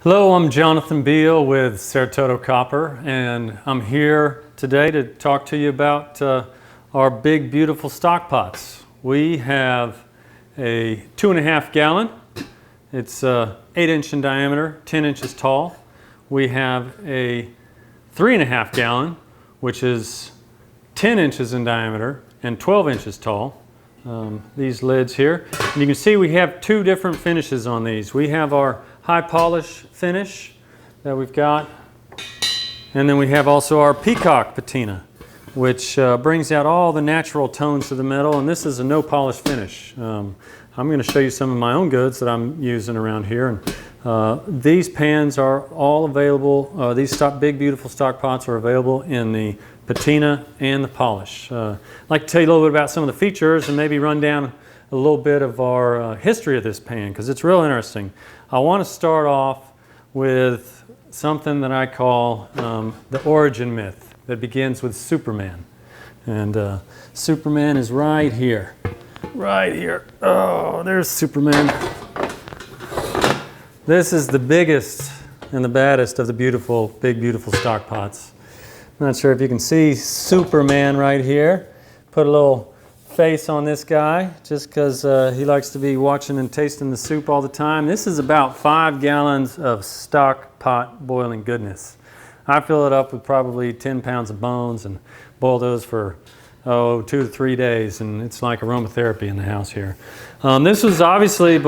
Hello, I'm Jonathan Beal with Saratoga Copper, and I'm here today to talk to you about our big, beautiful stock pots. We have a 2.5 gallon. It's 8-inch in diameter, 10 inches tall. We have a 3.5 gallon, which is 10 inches in diameter and 12 inches tall. These lids here. And you can see we have two different finishes on these. We have our high polish finish that we've got, and then we have also our peacock patina, which brings out all the natural tones to the metal, and this is a no polish finish. I'm going to show you some of my own goods that I'm using around here. And these pans are all available. These big beautiful stock pots are available in the patina and the polish. I'd like to tell you a little bit about some of the features and maybe run down a little bit of our history of this pan, because it's real interesting. I want to start off with something that I call the origin myth that begins with Superman. And Superman is right here. Right here. Oh, there's Superman. This is the biggest and the baddest of the beautiful, big, beautiful stock pots. I'm not sure if you can see Superman right here. Put a little face on this guy just because he likes to be watching and tasting the soup all the time. This is about 5 gallons of stock pot boiling goodness. I fill it up with probably 10 pounds of bones and boil those for 2 to 3 days, and it's like aromatherapy in the house here. This was obviously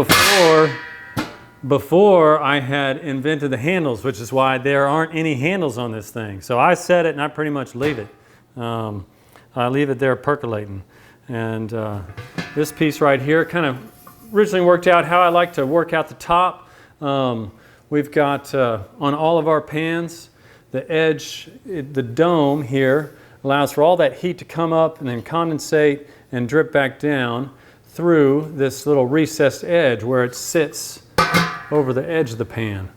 before I had invented the handles, which is why there aren't any handles on this thing. So I set it and I pretty much leave it. I leave it there percolating. And this piece right here kind of originally worked out how I like to work out the top. We've got on all of our pans, the edge, the dome here allows for all that heat to come up and then condensate and drip back down through this little recessed edge where it sits over the edge of the pan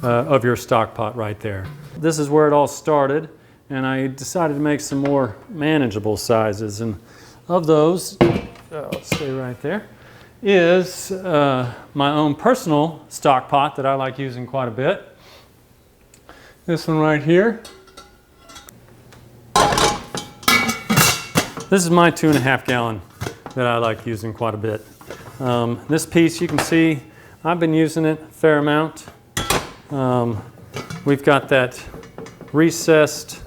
of your stock pot right there. This is where it all started, and I decided to make some more manageable sizes. And of those, I'll stay right there, is my own personal stock pot that I like using quite a bit. This one right here. This is my 2.5 gallon that I like using quite a bit. This piece, you can see I've been using it a fair amount. We've got that recessed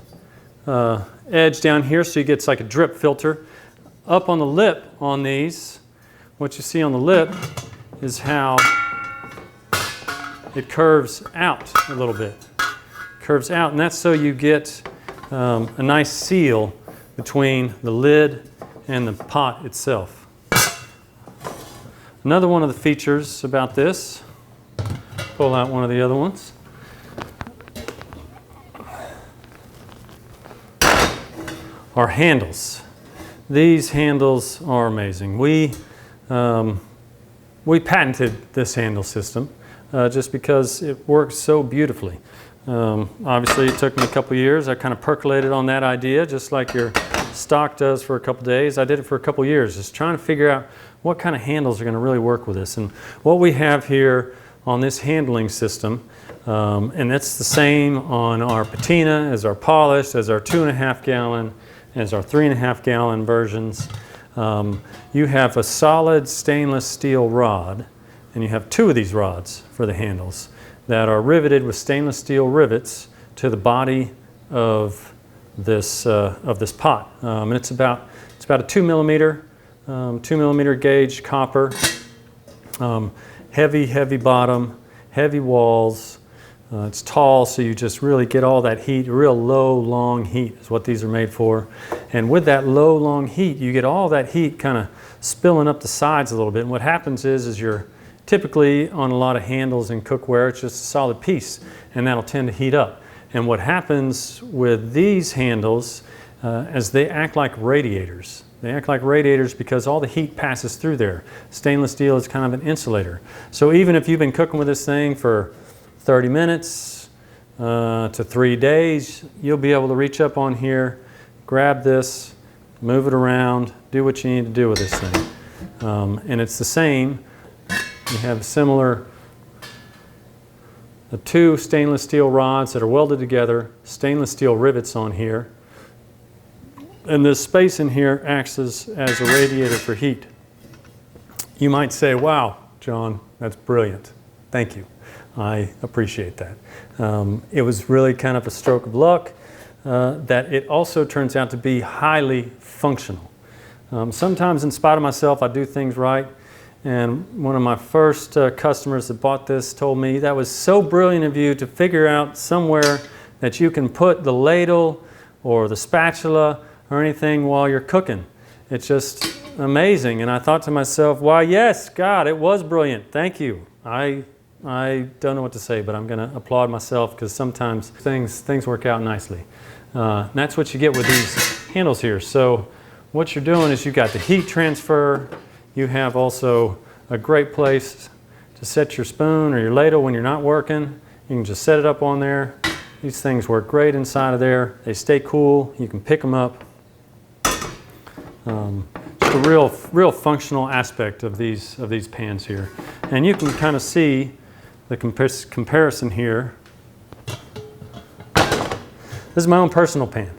edge down here, so you get like a drip filter. Up on the lip on these, what you see on the lip is how it curves out a little bit. Curves out, and that's so you get a nice seal between the lid and the pot itself. Another one of the features about this, pull out one of the other ones, are handles. These handles are amazing. We patented this handle system just because it works so beautifully. Obviously, it took me a couple years. I kind of percolated on that idea, just like your stock does for a couple days. I did it for a couple years, just trying to figure out what kind of handles are going to really work with this. And what we have here on this handling system, and it's the same on our patina, as our polished, as our 2.5 gallon, as our 3.5 gallon versions. You have a solid stainless steel rod, and you have 2 of these rods for the handles that are riveted with stainless steel rivets to the body of this pot. And it's about a 2 millimeter gauge copper, heavy bottom, heavy walls. It's tall, so you just really get all that heat. Real low, long heat is what these are made for. And with that low, long heat, you get all that heat kind of spilling up the sides a little bit. And what happens is you're typically on a lot of handles in cookware, it's just a solid piece, and that'll tend to heat up. And what happens with these handles is they act like radiators. They act like radiators because all the heat passes through there. Stainless steel is kind of an insulator. So even if you've been cooking with this thing for 30 minutes to 3 days, you'll be able to reach up on here, grab this, move it around, do what you need to do with this thing. And it's the same. You have similar two stainless steel rods that are welded together, stainless steel rivets on here. And this space in here acts as a radiator for heat. You might say, wow, John, that's brilliant. Thank you. I appreciate that. It was really kind of a stroke of luck that it also turns out to be highly functional. Sometimes in spite of myself, I do things right. And one of my first customers that bought this told me that was so brilliant of you to figure out somewhere that you can put the ladle or the spatula or anything while you're cooking. It's just amazing. And I thought to myself, why, yes, God, it was brilliant. Thank you. I don't know what to say, but I'm going to applaud myself because sometimes things work out nicely. And that's what you get with these handles here. So what you're doing is you've got the heat transfer. You have also a great place to set your spoon or your ladle when you're not working. You can just set it up on there. These things work great inside of there. They stay cool. You can pick them up. Just a real functional aspect of these pans here. And you can kind of see the comparison here. This is my own personal pan,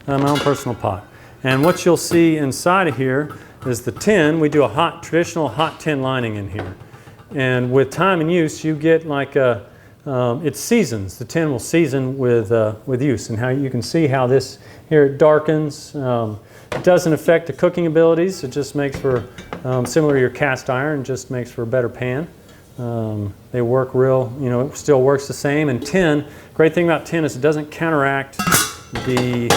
my own personal pot. And what you'll see inside of here is the tin. We do a traditional hot tin lining in here. And with time and use, you get like it seasons. The tin will season with use. And how you can see how this here, it darkens. It doesn't affect the cooking abilities. It just makes for, similar to your cast iron, just makes for a better pan. They work real, it still works the same. And tin, great thing about tin is it doesn't counteract the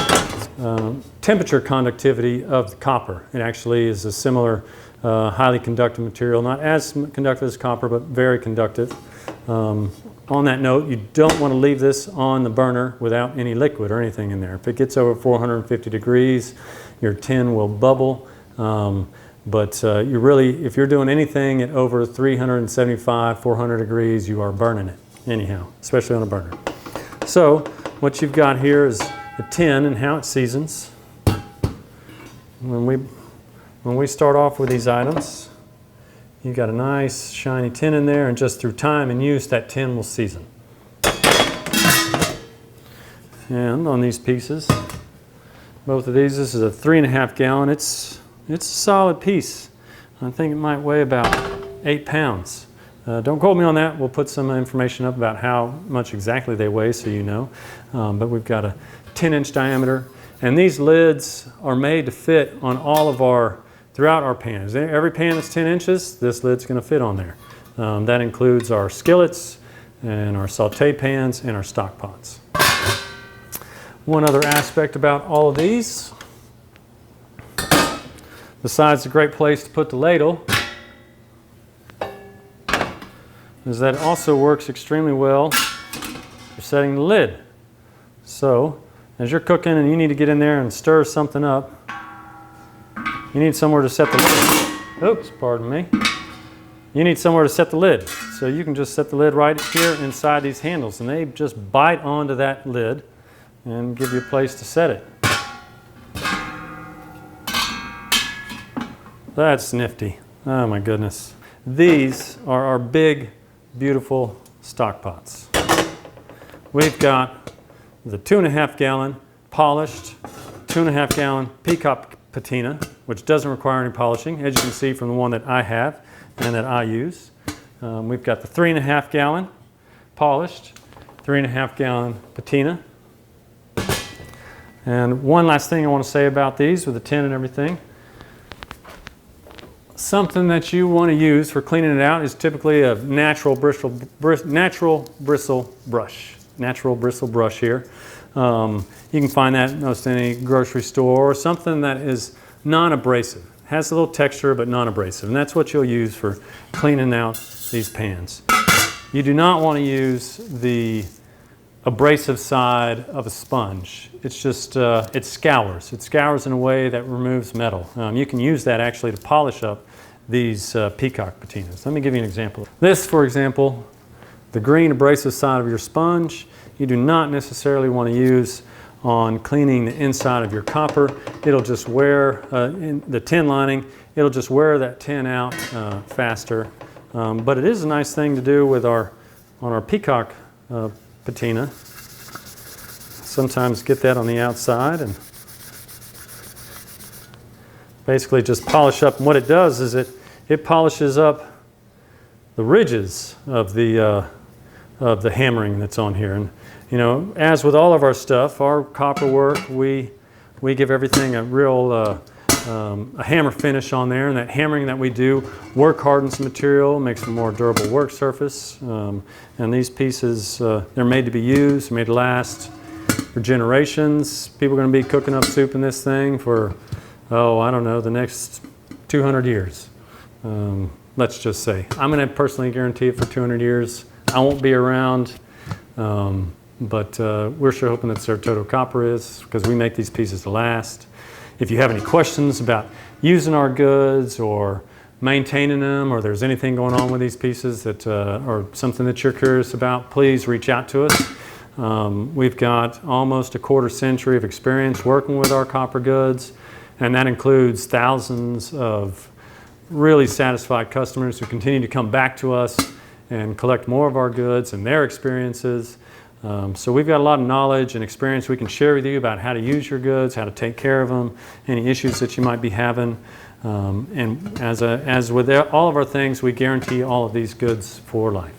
temperature conductivity of the copper. It actually is a similar highly conductive material, not as conductive as copper, but very conductive. On that note, you don't want to leave this on the burner without any liquid or anything in there. If it gets over 450 degrees, your tin will bubble. But if you're doing anything at over 375, 400 degrees, you are burning it anyhow, especially on a burner. So what you've got here is the tin and how it seasons. When we start off with these items, you've got a nice shiny tin in there, and just through time and use, that tin will season. And on these pieces, both of these, this is a 3.5 gallon. It's a solid piece. I think it might weigh about 8 pounds. Don't quote me on that. We'll put some information up about how much exactly they weigh so you know. But we've got a 10-inch diameter. And these lids are made to fit on throughout our pans. Every pan that's 10 inches, this lid's going to fit on there. That includes our skillets and our saute pans and our stock pots. One other aspect about all of these, besides a great place to put the ladle, is that it also works extremely well for setting the lid. So, as you're cooking and you need to get in there and stir something up, you need somewhere to set the lid. Oops, pardon me. You need somewhere to set the lid. So you can just set the lid right here inside these handles, and they just bite onto that lid and give you a place to set it. That's nifty. Oh my goodness. These are our big, beautiful stock pots. We've got the 2.5 gallon polished, 2.5 gallon peacock patina, which doesn't require any polishing, as you can see from the one that I have and that I use. We've got the 3.5 gallon polished, 3.5 gallon patina. And one last thing I want to say about these with the tin and everything. Something that you want to use for cleaning it out is typically a natural bristle brush. Natural bristle brush here. You can find that in most any grocery store, or something that is non-abrasive. Has a little texture but non-abrasive, and that's what you'll use for cleaning out these pans. You do not want to use the abrasive side of a sponge. It's just, it scours. It scours in a way that removes metal. You can use that actually to polish up these peacock patinas. Let me give you an example. This, for example, the green abrasive side of your sponge, you do not necessarily want to use on cleaning the inside of your copper. It'll just wear, in the tin lining, it'll just wear that tin out faster. But it is a nice thing to do with on our peacock patina. Sometimes get that on the outside and basically just polish up. And what it does is it polishes up the ridges of the hammering that's on here. And you know, as with all of our stuff, our copper work, we give everything a real a hammer finish on there, and that hammering that we do work hardens the material, makes a more durable work surface. And these pieces, they're made to be used, made to last for generations. People are going to be cooking up soup in this thing for, oh, I don't know, the next 200 years. Let's just say. I'm going to personally guarantee it for 200 years. I won't be around, but we're sure hoping that Saratoga Copper is, because we make these pieces to last. If you have any questions about using our goods or maintaining them, or there's anything going on with these pieces that, or something that you're curious about, please reach out to us. We've got almost a quarter century of experience working with our copper goods, and that includes thousands of really satisfied customers who continue to come back to us and collect more of our goods and their experiences. So we've got a lot of knowledge and experience we can share with you about how to use your goods, how to take care of them, any issues that you might be having. And as with all of our things, we guarantee all of these goods for life.